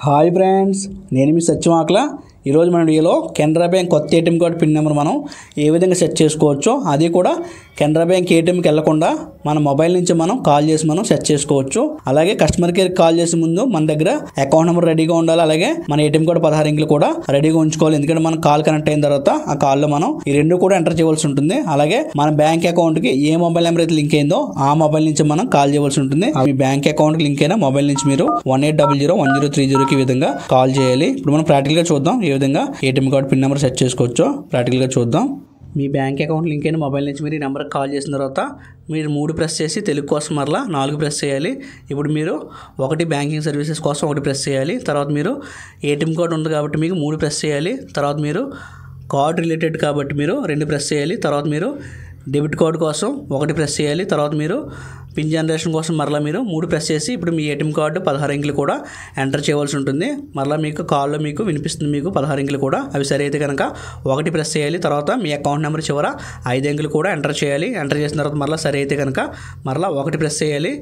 Hi friends, నేను మీ సత్యమాకల. ఈరోజు మన వీడియోలో కెనరా బ్యాంక్ కొత్త ఏటీఎం కార్డు పిన్ నెంబర్ మనం ఏ విధంగా సెట్ చేసుకోవచ్చో, అది కూడా కెనరా బ్యాంక్ ఏటీఎంకి వెళ్లకుండా మన మొబైల్ నుంచి మనం కాల్ చేసి మనం సెట్ చేసుకోవచ్చు. అలాగే కస్టమర్ కేర్కి కాల్ చేసే ముందు మన దగ్గర అకౌంట్ నెంబర్ రెడీగా ఉండాలి. అలాగే మన ఏటీఎం కార్డు 16 అంకెలు కూడా రెడీగా ఉంచుకోవాలి. ఎందుకంటే మనం కాల్ కనెక్ట్ అయిన తర్వాత ఆ కాల్లో మనం ఈ రెండు కూడా ఎంటర్ చేయవలసి ఉంటుంది. అలాగే మన బ్యాంక్ అకౌంట్కి ఏ మొబైల్ నెంబర్ అయితే లింక్ అయిందో ఆ మొబైల్ నుంచి మనం కాల్ చేయవలసి ఉంటుంది. మీ బ్యాంక్ అకౌంట్కి లింక్ అయిన మొబైల్ నుంచి మీరు 18001030 ఈ విధంగా కాల్ చేయాలి. ఇప్పుడు మనం ప్రాక్టికల్గా చూద్దాం ఏ విధంగా ATM card pin number set చేసుకోవచ్చో. ప్రాక్టికల్గా చూద్దాం. మీ బ్యాంక్ అకౌంట్ లింక్ అయిన మొబైల్ నుంచి మీరు ఈ నెంబర్కి కాల్ చేసిన తర్వాత మీరు 3 ప్రెస్ చేసి తెలుగు కోసం మరలా 4 ప్రెస్ చేయాలి. ఇప్పుడు మీరు 1 బ్యాంకింగ్ సర్వీసెస్ కోసం 1 ప్రెస్ చేయాలి. తర్వాత మీరు ఏటీఎం కార్డు ఉంది కాబట్టి మీకు 3 ప్రెస్ చేయాలి. తర్వాత మీరు కార్డ్ రిలేటెడ్ కాబట్టి మీరు 2 ప్రెస్ చేయాలి. తర్వాత మీరు డెబిట్ కార్డు కోసం 1 ప్రెస్ చేయాలి. తర్వాత మీరు పిన్ జనరేషన్ కోసం మరలా మీరు 3 ప్రెస్ చేసి ఇప్పుడు మీ ఏటీఎం కార్డు 16 అంకెలు కూడా ఎంటర్ చేయవలసి ఉంటుంది. మరలా మీకు కాల్లో మీకు వినిపిస్తుంది మీకు 16 అంకెలు కూడా. అవి సరి అయితే కనుక 1 ప్రెస్ చేయాలి. తర్వాత మీ అకౌంట్ నెంబర్ చివర 5 అంకెలు కూడా ఎంటర్ చేయాలి. ఎంటర్ చేసిన తర్వాత మరలా సరి అయితే కనుక మరలా 1 ప్రెస్ చేయాలి.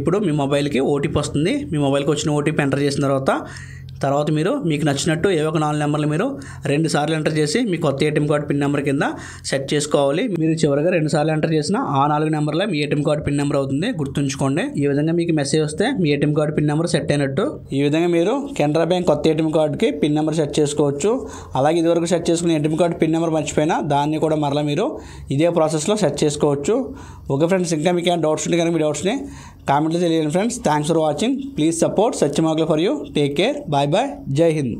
ఇప్పుడు మీ మొబైల్కి ఓటీపీ వస్తుంది. మీ మొబైల్కి వచ్చిన ఓటీపీ ఎంటర్ చేసిన తర్వాత మీరు మీకు నచ్చినట్టు ఏవో ఒక 4 నెంబర్లు మీరు 2 సార్లు ఎంటర్ చేసి మీ కొత్త ఏటీఎం కార్డు పిన్ నెంబర్ కింద సెట్ చేసుకోవాలి. మీరు చివరిగా 2 సార్లు ఎంటర్ చేసిన ఆ 4 నెంబర్లే మీ ఏటీఎం కార్డు పిన్ నెంబర్ అవుతుంది. గుర్తుంచుకోండి. ఈ విధంగా మీకు మెసేజ్ వస్తే మీ ATM card pin number set అయినట్టు. ఈ విధంగా మీరు కెనరా బ్యాంక్ కొత్త ఏటీఎం కార్డుకి పిన్ నెంబర్ సెట్ చేసుకోవచ్చు. అలాగే ఇదివరకు సెట్ చేసుకున్న ఏటీఎం కార్డు పిన్ నెంబర్ మర్చిపోయినా దాన్ని కూడా మరలా మీరు ఇదే ప్రాసెస్లో సెట్ చేసుకోవచ్చు. ఓకే ఫ్రెండ్స్, ఇంకా మీకు ఏమైనా డౌట్స్ ఉంటే కనుక మీ డౌట్స్ని కామెంట్లో తెలియజేయండి friends. Thanks for watching. Please support Satyamakala for you. Take care. Bye bye. జై హింద్.